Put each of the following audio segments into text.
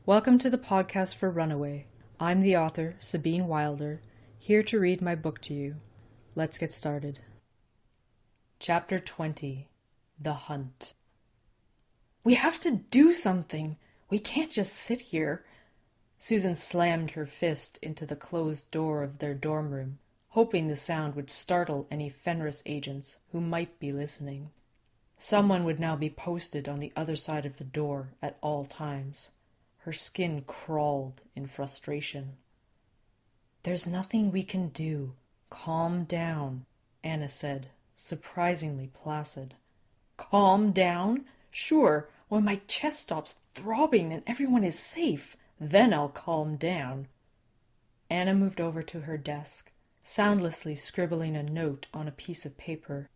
Welcome to the podcast for Runaway. I'm the author, Sabine Wilder, here to read my book to you. Let's get started. Chapter 20. The Hunt. We have to do something. We can't just sit here. Susan slammed her fist into the closed door of their dorm room, hoping the sound would startle any Fenris agents who might be listening. Someone would now be posted on the other side of the door at all times. Her skin crawled in frustration. "There's nothing we can do. Calm down," Anna said, surprisingly placid. "Calm down? Sure, when my chest stops throbbing and everyone is safe, then I'll calm down." Anna moved over to her desk, soundlessly scribbling a note on a piece of paper.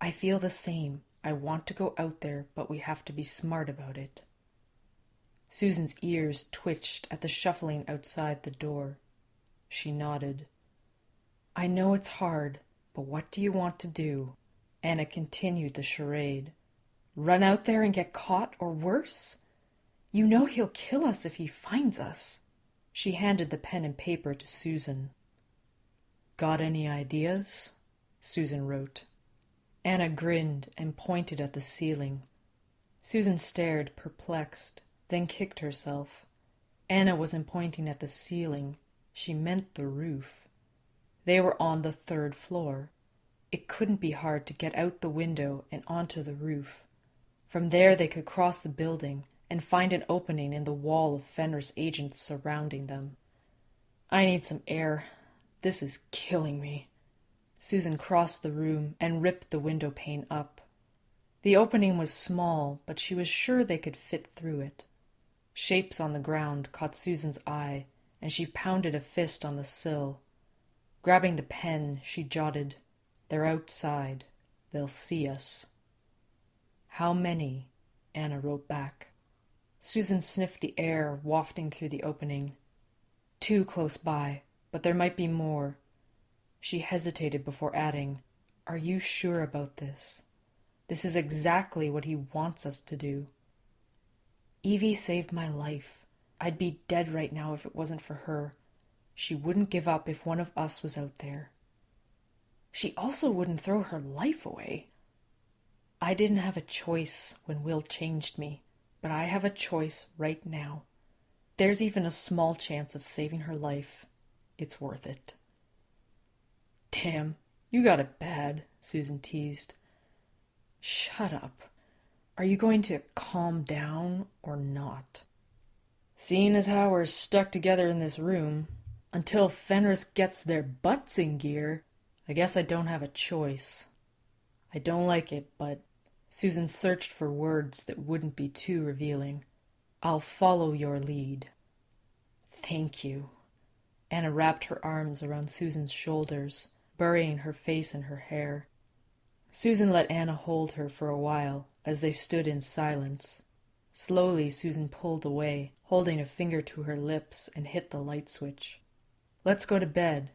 "I feel the same. I want to go out there, but we have to be smart about it." Susan's ears twitched at the shuffling outside the door. She nodded. "I know it's hard, but what do you want to do?" Anna continued the charade. "Run out there and get caught, or worse? You know he'll kill us if he finds us." She handed the pen and paper to Susan. "Got any ideas?" Susan wrote. Anna grinned and pointed at the ceiling. Susan stared, perplexed, then kicked herself. Anna wasn't pointing at the ceiling. She meant the roof. They were on the 3rd floor. It couldn't be hard to get out the window and onto the roof. From there they could cross the building and find an opening in the wall of Fenris agents surrounding them. "I need some air. This is killing me." Susan crossed the room and ripped the window pane up. The opening was small, but she was sure they could fit through it. Shapes on the ground caught Susan's eye, and she pounded a fist on the sill. Grabbing the pen, she jotted, "They're outside. They'll see us." "How many?" Anna wrote back. Susan sniffed the air wafting through the opening. "2 close by, but there might be more." She hesitated before adding, "Are you sure about this? This is exactly what he wants us to do." "Evie saved my life. I'd be dead right now if it wasn't for her. She wouldn't give up if one of us was out there." "She also wouldn't throw her life away." "I didn't have a choice when Will changed me, but I have a choice right now. There's even a small chance of saving her life. It's worth it." "Damn, you got it bad," Susan teased. "Shut up. Are you going to calm down or not?" "Seeing as how we're stuck together in this room, until Fenris gets their butts in gear, I guess I don't have a choice. I don't like it, but..." Susan searched for words that wouldn't be too revealing. "I'll follow your lead." "Thank you." Anna wrapped her arms around Susan's shoulders, burying her face in her hair. Susan let Anna hold her for a while as they stood in silence. Slowly Susan pulled away, holding a finger to her lips, and hit the light switch. "Let's go to bed.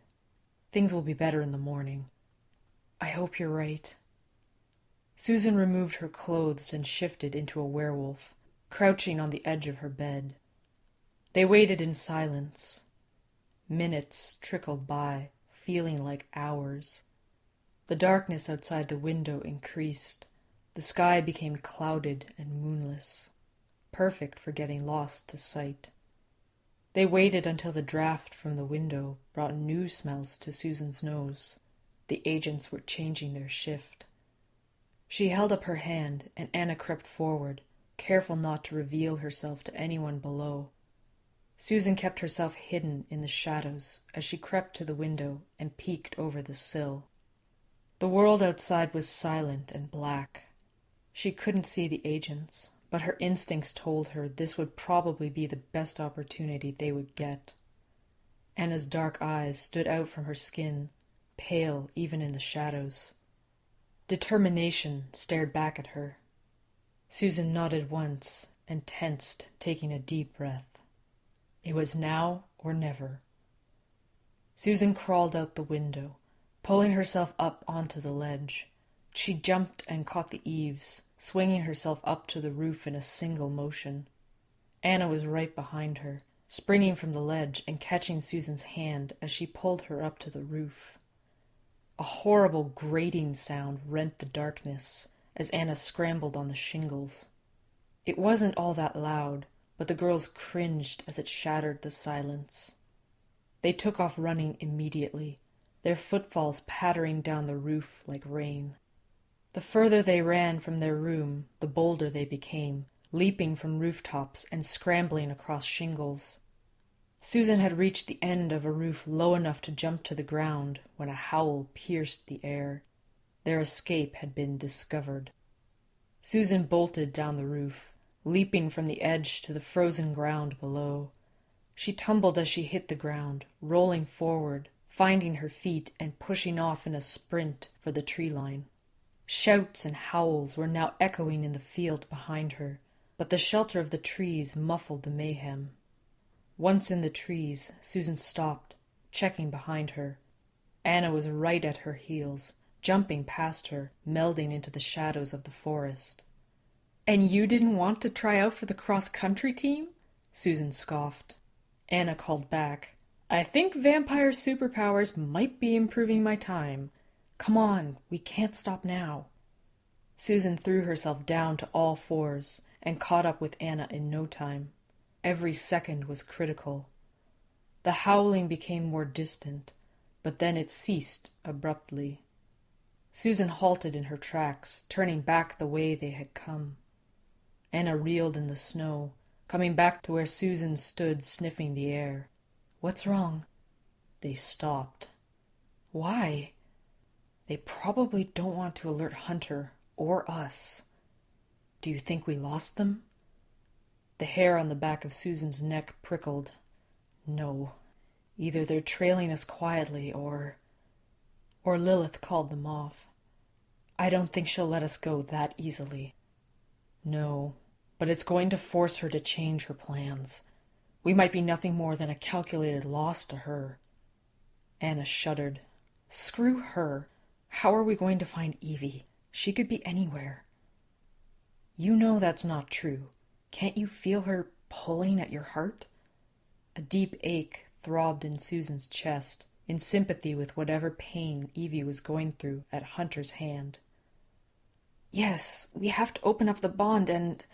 Things will be better in the morning." "I hope you're right." Susan removed her clothes and shifted into a werewolf, crouching on the edge of her bed. They waited in silence. Minutes trickled by, feeling like hours. The darkness outside the window increased. The sky became clouded and moonless, perfect for getting lost to sight. They waited until the draft from the window brought new smells to Susan's nose. The agents were changing their shift. She held up her hand, and Anna crept forward, careful not to reveal herself to anyone below. Susan kept herself hidden in the shadows as she crept to the window and peeked over the sill. The world outside was silent and black. She couldn't see the agents, but her instincts told her this would probably be the best opportunity they would get. Anna's dark eyes stood out from her skin, pale even in the shadows. Determination stared back at her. Susan nodded once and tensed, taking a deep breath. It was now or never. Susan crawled out the window, pulling herself up onto the ledge. She jumped and caught the eaves, swinging herself up to the roof in a single motion. Anna was right behind her, springing from the ledge and catching Susan's hand as she pulled her up to the roof. A horrible grating sound rent the darkness as Anna scrambled on the shingles. It wasn't all that loud, but the girls cringed as it shattered the silence. They took off running immediately, their footfalls pattering down the roof like rain. The further they ran from their room, the bolder they became, leaping from rooftops and scrambling across shingles. Susan had reached the end of a roof low enough to jump to the ground when a howl pierced the air. Their escape had been discovered. Susan bolted down the roof, leaping from the edge to the frozen ground below. She tumbled as she hit the ground, rolling forward, finding her feet and pushing off in a sprint for the tree line. Shouts and howls were now echoing in the field behind her, but the shelter of the trees muffled the mayhem. Once in the trees, Susan stopped, checking behind her. Anna was right at her heels, jumping past her, melding into the shadows of the forest. "And you didn't want to try out for the cross-country team?" Susan scoffed. Anna called back, "I think vampire superpowers might be improving my time. Come on, we can't stop now." Susan threw herself down to all fours and caught up with Anna in no time. Every second was critical. The howling became more distant, but then it ceased abruptly. Susan halted in her tracks, turning back the way they had come. Anna reeled in the snow, coming back to where Susan stood sniffing the air. "What's wrong?" They stopped. "Why?" "They probably don't want to alert Hunter or us." "Do you think we lost them?" The hair on the back of Susan's neck prickled. "No. Either they're trailing us quietly or Lilith called them off. I don't think she'll let us go that easily." "No, but it's going to force her to change her plans. We might be nothing more than a calculated loss to her." Anna shuddered. "Screw her. How are we going to find Evie? She could be anywhere." "You know that's not true. Can't you feel her pulling at your heart?" A deep ache throbbed in Susan's chest, in sympathy with whatever pain Evie was going through at Hunter's hand. "Yes, we have to open up the bond and—"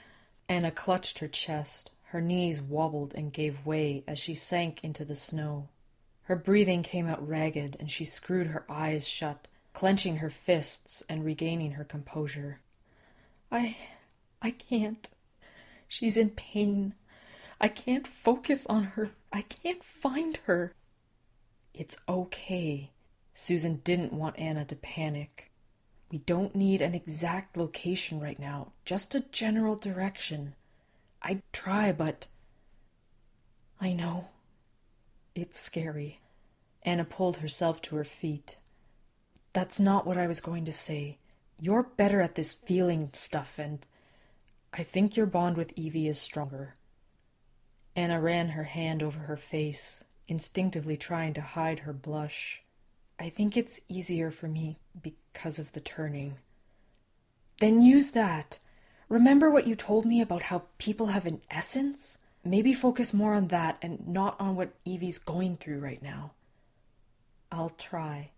Anna clutched her chest. Her knees wobbled and gave way as she sank into the snow. Her breathing came out ragged, and she screwed her eyes shut, clenching her fists and regaining her composure. I can't. She's in pain. I can't focus on her. I can't find her." "It's okay." Susan didn't want Anna to panic. "We don't need an exact location right now, just a general direction. I'd try, but—" "I know. It's scary." Anna pulled herself to her feet. "That's not what I was going to say. You're better at this feeling stuff, and I think your bond with Evie is stronger." Anna ran her hand over her face, instinctively trying to hide her blush. "I think it's easier for me because of the turning." "Then use that. Remember what you told me about how people have an essence? Maybe focus more on that and not on what Evie's going through right now." "I'll try."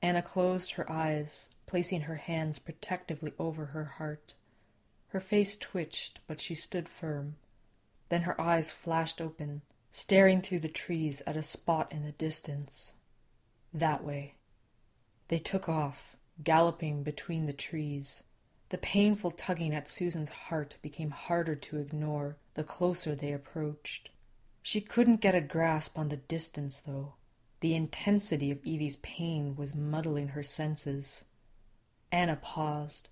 Anna closed her eyes, placing her hands protectively over her heart. Her face twitched, but she stood firm. Then her eyes flashed open, staring through the trees at a spot in the distance. That way. They took off, galloping between the trees. The painful tugging at Susan's heart became harder to ignore the closer they approached. She couldn't get a grasp on the distance, though. The intensity of Evie's pain was muddling her senses. Anna paused.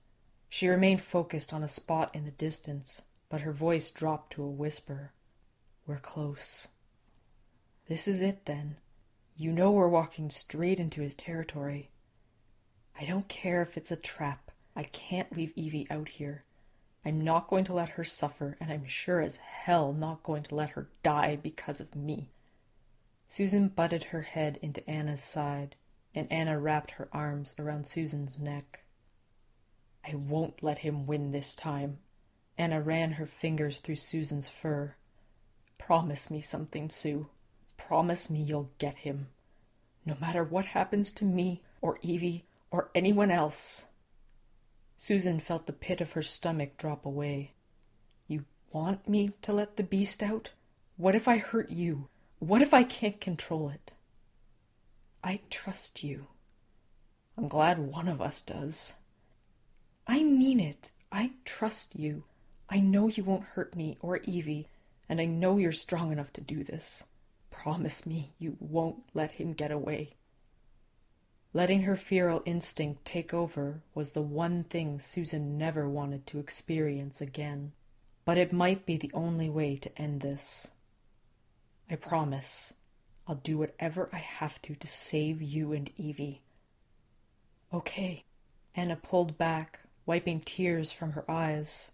She remained focused on a spot in the distance, but her voice dropped to a whisper. "We're close." "This is it, then. You know we're walking straight into his territory." "I don't care if it's a trap. I can't leave Evie out here. I'm not going to let her suffer, and I'm sure as hell not going to let her die because of me." Susan butted her head into Anna's side, and Anna wrapped her arms around Susan's neck. "I won't let him win this time." Anna ran her fingers through Susan's fur. "Promise me something, Sue. Promise me you'll get him. No matter what happens to me, or Evie, or anyone else." Susan felt the pit of her stomach drop away. "You want me to let the beast out? What if I hurt you? What if I can't control it?" "I trust you." "I'm glad one of us does." "I mean it. I trust you. I know you won't hurt me or Evie, and I know you're strong enough to do this. Promise me you won't let him get away." Letting her feral instinct take over was the one thing Susan never wanted to experience again. But it might be the only way to end this. "I promise. I'll do whatever I have to save you and Evie." "Okay." Anna pulled back, wiping tears from her eyes.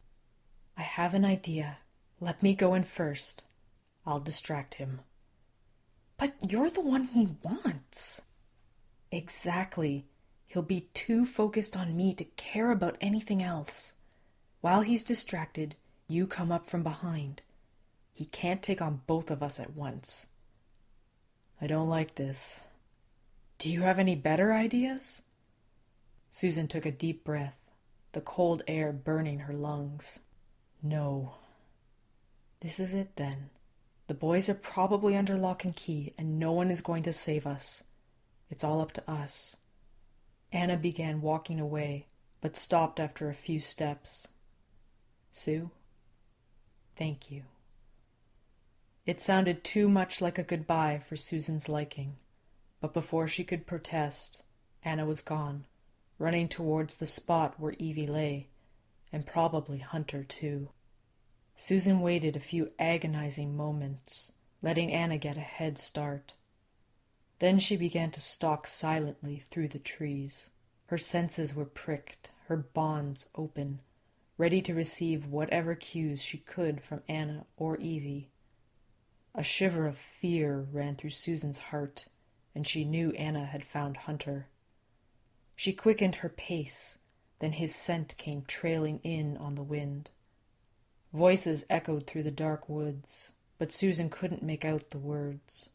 "I have an idea. Let me go in first. I'll distract him." "But you're the one he wants." "Exactly. He'll be too focused on me to care about anything else. While he's distracted, you come up from behind. He can't take on both of us at once." "I don't like this. Do you have any better ideas?" Susan took a deep breath, the cold air burning her lungs. "No." "This is it, then. The boys are probably under lock and key, and no one is going to save us. It's all up to us." Anna began walking away, but stopped after a few steps. "Sue, thank you." It sounded too much like a goodbye for Susan's liking, but before she could protest, Anna was gone, running towards the spot where Evie lay, and probably Hunter too. Susan waited a few agonizing moments, letting Anna get a head start. Then she began to stalk silently through the trees. Her senses were pricked, her bonds open, ready to receive whatever cues she could from Anna or Evie. A shiver of fear ran through Susan's heart, and she knew Anna had found Hunter. She quickened her pace, then his scent came trailing in on the wind. Voices echoed through the dark woods, but Susan couldn't make out the words.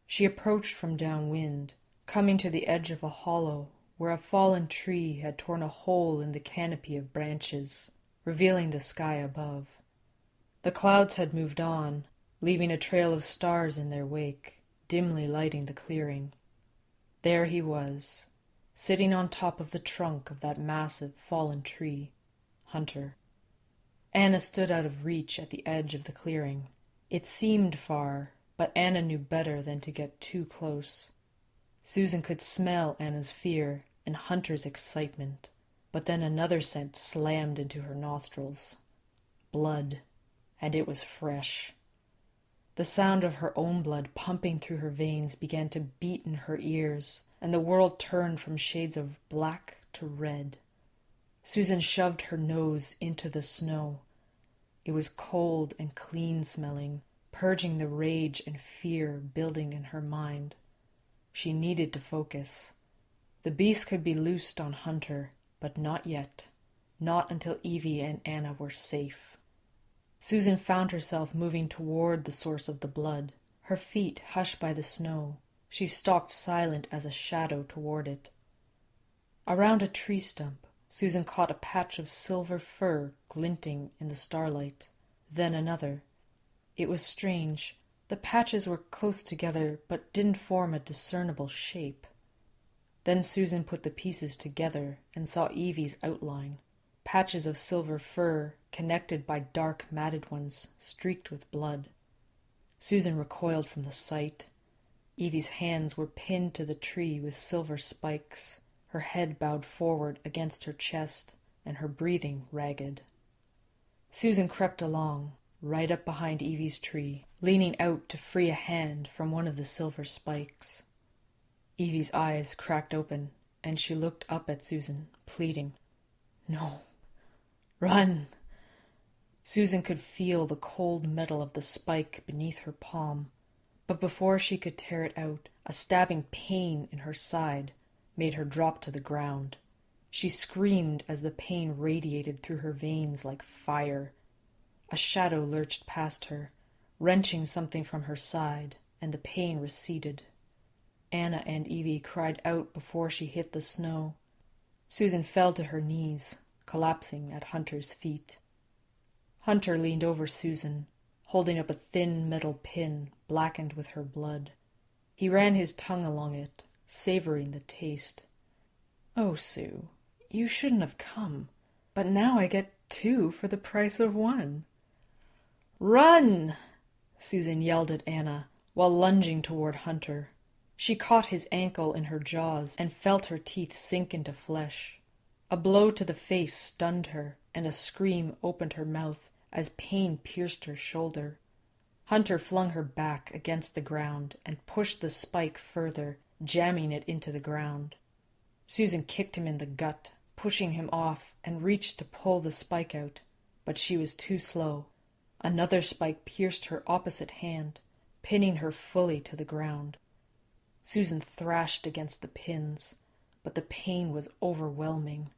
She approached from downwind, coming to the edge of a hollow where a fallen tree had torn a hole in the canopy of branches, revealing the sky above. The clouds had moved on, leaving a trail of stars in their wake, dimly lighting the clearing. There he was, sitting on top of the trunk of that massive fallen tree, Hunter. Anna stood out of reach at the edge of the clearing. It seemed far, but Anna knew better than to get too close. Susan could smell Anna's fear and Hunter's excitement, but then another scent slammed into her nostrils. Blood, and it was fresh. The sound of her own blood pumping through her veins began to beat in her ears, and the world turned from shades of black to red. Susan shoved her nose into the snow. It was cold and clean-smelling, purging the rage and fear building in her mind. She needed to focus. The beast could be loosed on Hunter, but not yet. Not until Evie and Anna were safe. Susan found herself moving toward the source of the blood, her feet hushed by the snow. She stalked silent as a shadow toward it. Around a tree stump, Susan caught a patch of silver fur glinting in the starlight. Then another. It was strange. The patches were close together, but didn't form a discernible shape. Then Susan put the pieces together and saw Evie's outline. Patches of silver fur, connected by dark matted ones, streaked with blood. Susan recoiled from the sight. Evie's hands were pinned to the tree with silver spikes, her head bowed forward against her chest, and her breathing ragged. Susan crept along, right up behind Evie's tree, leaning out to free a hand from one of the silver spikes. Evie's eyes cracked open, and she looked up at Susan, pleading. "No. Run!" Susan could feel the cold metal of the spike beneath her palm, but before she could tear it out, a stabbing pain in her side made her drop to the ground. She screamed as the pain radiated through her veins like fire, A shadow lurched past her, wrenching something from her side, and the pain receded. Anna and Evie cried out before she hit the snow. Susan fell to her knees, collapsing at Hunter's feet. Hunter leaned over Susan, holding up a thin metal pin blackened with her blood. He ran his tongue along it, savoring the taste. "Oh, Sue, you shouldn't have come, but now I get 2 for the price of 1. "Run!" Susan yelled at Anna, while lunging toward Hunter. She caught his ankle in her jaws and felt her teeth sink into flesh. A blow to the face stunned her, and a scream opened her mouth as pain pierced her shoulder. Hunter flung her back against the ground and pushed the spike further, jamming it into the ground. Susan kicked him in the gut, pushing him off, and reached to pull the spike out, but she was too slow. Another spike pierced her opposite hand, pinning her fully to the ground. Susan thrashed against the pins, but the pain was overwhelming.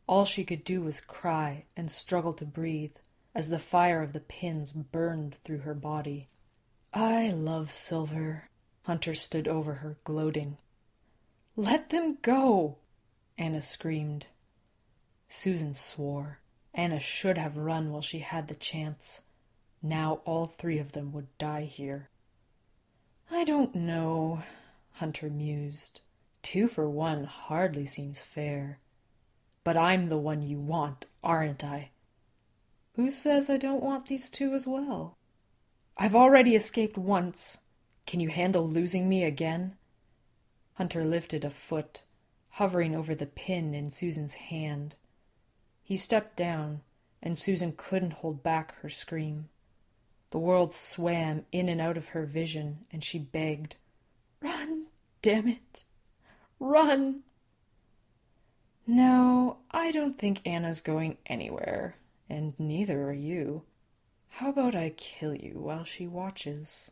All she could do was cry and struggle to breathe as the fire of the pins burned through her body. "I love Silver." Hunter stood over her, gloating. "Let them go!" Anna screamed. Susan swore. Anna should have run while she had the chance. Now all 3 of them would die here. "I don't know," Hunter mused. 2 for 1 hardly seems fair. "But I'm the one you want, aren't I?" "Who says I don't want these 2 as well?" "I've already escaped once. Can you handle losing me again?" Hunter lifted a foot, hovering over the pin in Susan's hand. He stepped down, and Susan couldn't hold back her scream. The world swam in and out of her vision, and she begged, "Run, damn it, run!" "No, I don't think Anna's going anywhere, and neither are you. How about I kill you while she watches?"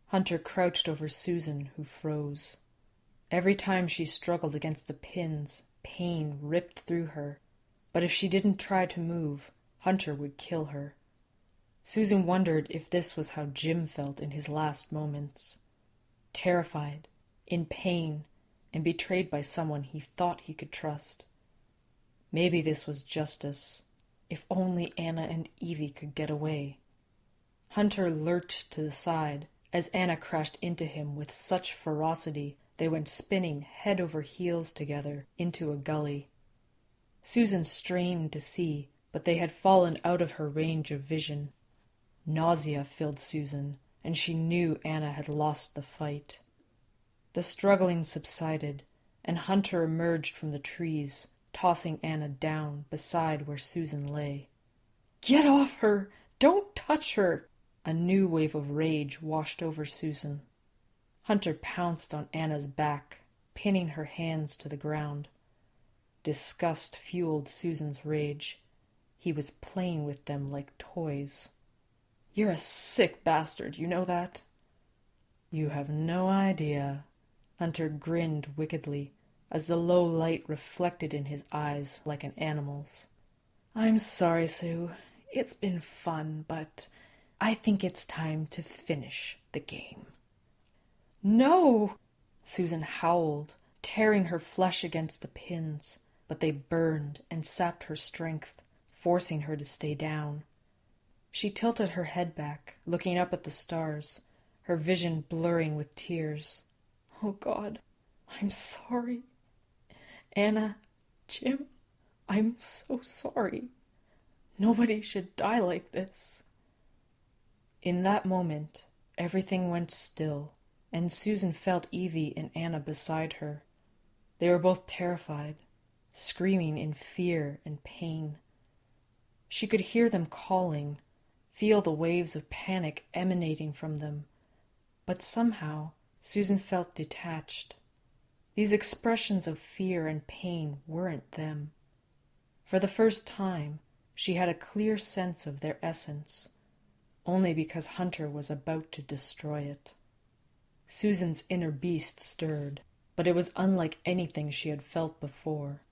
Hunter crouched over Susan, who froze. Every time she struggled against the pins, pain ripped through her, but if she didn't try to move, Hunter would kill her. Susan wondered if this was how Jim felt in his last moments. Terrified, in pain, and betrayed by someone he thought he could trust. Maybe this was justice. If only Anna and Evie could get away. Hunter lurched to the side as Anna crashed into him with such ferocity they went spinning head over heels together into a gully. Susan strained to see, but they had fallen out of her range of vision. Nausea filled Susan, and she knew Anna had lost the fight. The struggling subsided, and Hunter emerged from the trees, tossing Anna down beside where Susan lay. "Get off her! Don't touch her!" A new wave of rage washed over Susan. Hunter pounced on Anna's back, pinning her hands to the ground. Disgust fueled Susan's rage. He was playing with them like toys. "You're a sick bastard, you know that?" "You have no idea." Hunter grinned wickedly, as the low light reflected in his eyes like an animal's. "I'm sorry, Sue. It's been fun, but I think it's time to finish the game." "No!" Susan howled, tearing her flesh against the pins, but they burned and sapped her strength, forcing her to stay down. She tilted her head back, looking up at the stars, her vision blurring with tears. "Oh, God, I'm sorry. Anna, Jim, I'm so sorry. Nobody should die like this." In that moment, everything went still, and Susan felt Evie and Anna beside her. They were both terrified, screaming in fear and pain. She could hear them calling, feel the waves of panic emanating from them, but somehow Susan felt detached. These expressions of fear and pain weren't them. For the first time, she had a clear sense of their essence, only because Hunter was about to destroy it. Susan's inner beast stirred, but it was unlike anything she had felt before.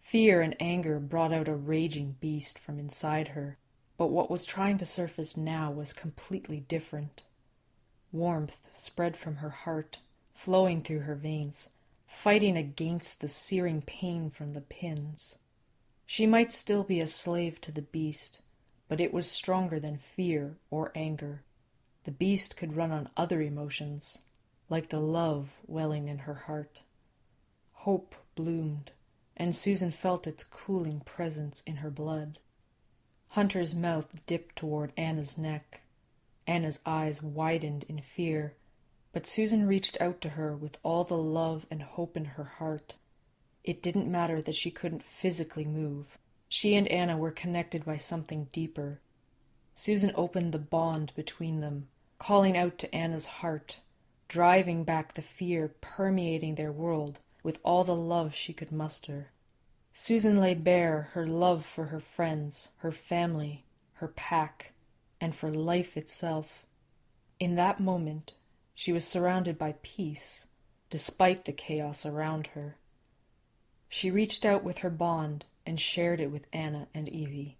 Fear and anger brought out a raging beast from inside her, But what was trying to surface now was completely different. Warmth spread from her heart, flowing through her veins, fighting against the searing pain from the pins. She might still be a slave to the beast, but it was stronger than fear or anger. The beast could run on other emotions, like the love welling in her heart. Hope bloomed, and Susan felt its cooling presence in her blood. Hunter's mouth dipped toward Anna's neck. Anna's eyes widened in fear, but Susan reached out to her with all the love and hope in her heart. It didn't matter that she couldn't physically move. She and Anna were connected by something deeper. Susan opened the bond between them, calling out to Anna's heart, driving back the fear permeating their world with all the love she could muster. Susan lay bare her love for her friends, her family, her pack, and for life itself. In that moment, she was surrounded by peace, despite the chaos around her. She reached out with her bond and shared it with Anna and Evie.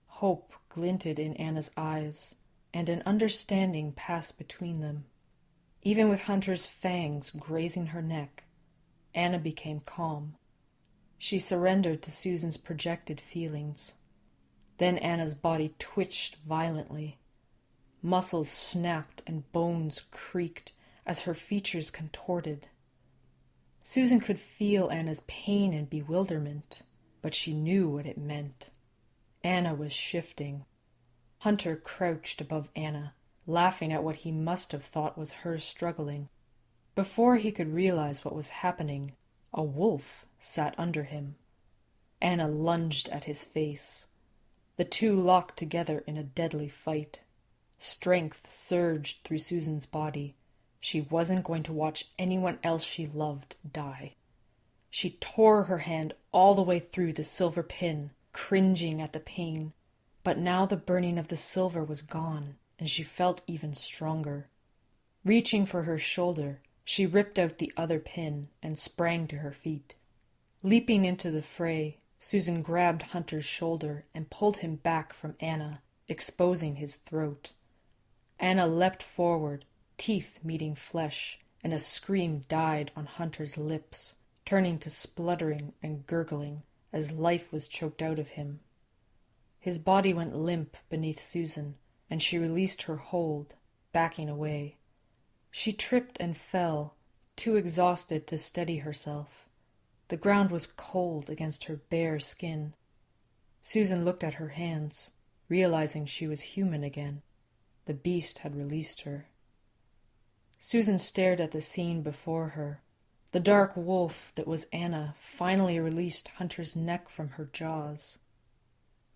Hope glinted in Anna's eyes, and an understanding passed between them. Even with Hunter's fangs grazing her neck, Anna became calm. She surrendered to Susan's projected feelings. Then Anna's body twitched violently. Muscles snapped and bones creaked as her features contorted. Susan could feel Anna's pain and bewilderment, but she knew what it meant. Anna was shifting. Hunter crouched above Anna, laughing at what he must have thought was her struggling. Before he could realize what was happening, a wolf sat under him. Anna lunged at his face. The two locked together in a deadly fight. Strength surged through Susan's body. She wasn't going to watch anyone else she loved die. She tore her hand all the way through the silver pin, cringing at the pain. But now the burning of the silver was gone, and she felt even stronger. Reaching for her shoulder, she ripped out the other pin and sprang to her feet. Leaping into the fray, Susan grabbed Hunter's shoulder and pulled him back from Anna, exposing his throat. Anna leapt forward, teeth meeting flesh, and a scream died on Hunter's lips, turning to spluttering and gurgling as life was choked out of him. His body went limp beneath Susan, and she released her hold, backing away. She tripped and fell, too exhausted to steady herself. The ground was cold against her bare skin. Susan looked at her hands, realizing she was human again. The beast had released her. Susan stared at the scene before her. The dark wolf that was Anna finally released Hunter's neck from her jaws.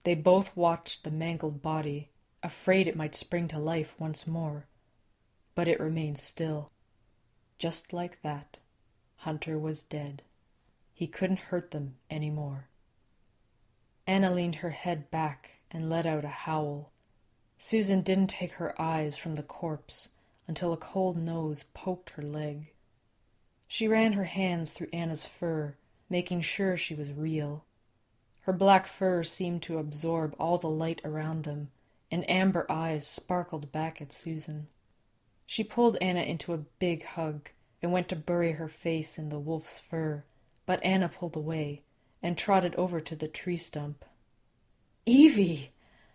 They both watched the mangled body, afraid it might spring to life once more. But it remained still. Just like that, Hunter was dead. He couldn't hurt them any more. Anna leaned her head back and let out a howl. Susan didn't take her eyes from the corpse until a cold nose poked her leg. She ran her hands through Anna's fur, making sure she was real. Her black fur seemed to absorb all the light around them, and amber eyes sparkled back at Susan. She pulled Anna into a big hug and went to bury her face in the wolf's fur, but Anna pulled away and trotted over to the tree stump. "Evie!"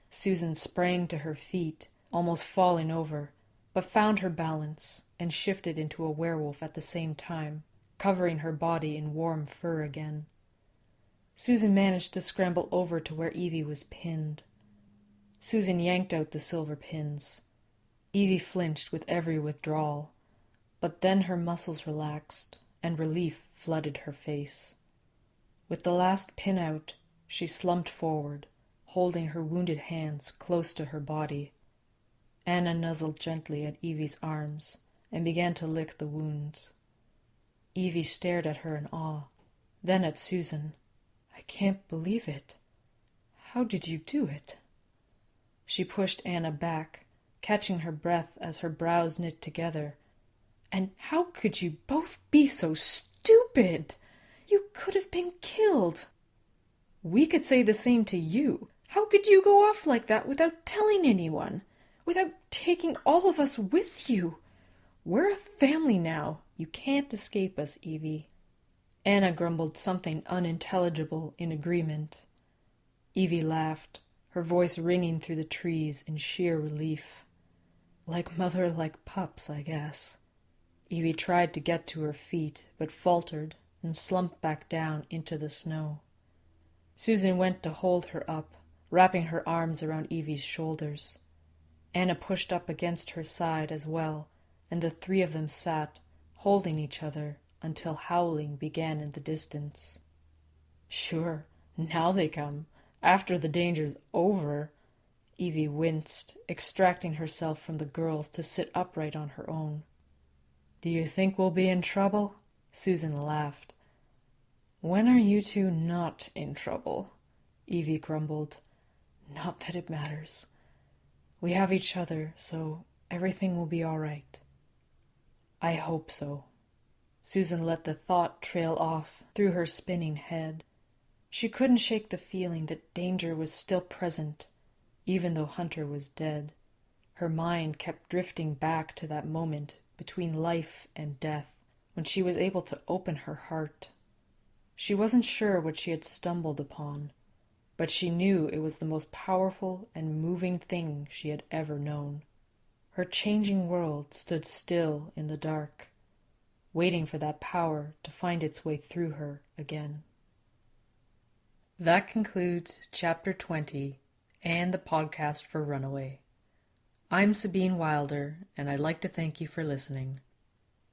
Susan sprang to her feet, almost falling over, but found her balance and shifted into a werewolf at the same time, covering her body in warm fur again. Susan managed to scramble over to where Evie was pinned. Susan yanked out the silver pins. Evie flinched with every withdrawal, but then her muscles relaxed, and relief flooded her face. With the last pin out, she slumped forward, holding her wounded hands close to her body. Anna nuzzled gently at Evie's arms and began to lick the wounds. Evie stared at her in awe, then at Susan. "I can't believe it. How did you do it?" She pushed Anna back, catching her breath as her brows knit together. "And how could you both be so stupid? You could have been killed." "We could say the same to you. How could you go off like that without telling anyone? Without taking all of us with you? We're a family now. You can't escape us, Evie." Anna grumbled something unintelligible in agreement. Evie laughed, her voice ringing through the trees in sheer relief. "Like mother, like pups, I guess." Evie tried to get to her feet, but faltered and slumped back down into the snow. Susan went to hold her up, wrapping her arms around Evie's shoulders. Anna pushed up against her side as well, and the three of them sat, holding each other, until howling began in the distance. "Sure, now they come, after the danger's over." Evie winced, extracting herself from the girls to sit upright on her own. "Do you think we'll be in trouble?" Susan laughed. "When are you two not in trouble?" Evie grumbled. "Not that it matters. We have each other, so everything will be all right." "I hope so." Susan let the thought trail off through her spinning head. She couldn't shake the feeling that danger was still present, even though Hunter was dead. Her mind kept drifting back to that moment between life and death, when she was able to open her heart. She wasn't sure what she had stumbled upon, but she knew it was the most powerful and moving thing she had ever known. Her changing world stood still in the dark, waiting for that power to find its way through her again. That concludes Chapter 20 and the podcast for Runaway. I'm Sabine Wilder, and I'd like to thank you for listening.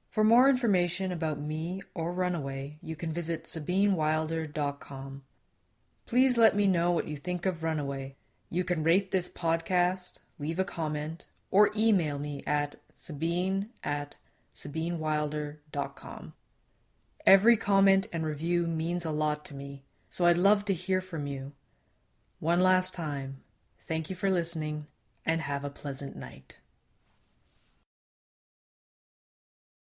For more information about me or Runaway, you can visit SabineWilder.com. Please let me know what you think of Runaway. You can rate this podcast, leave a comment, or email me at sabine@SabineWilder.com. Every comment and review means a lot to me, so I'd love to hear from you. One last time, thank you for listening, and have a pleasant night.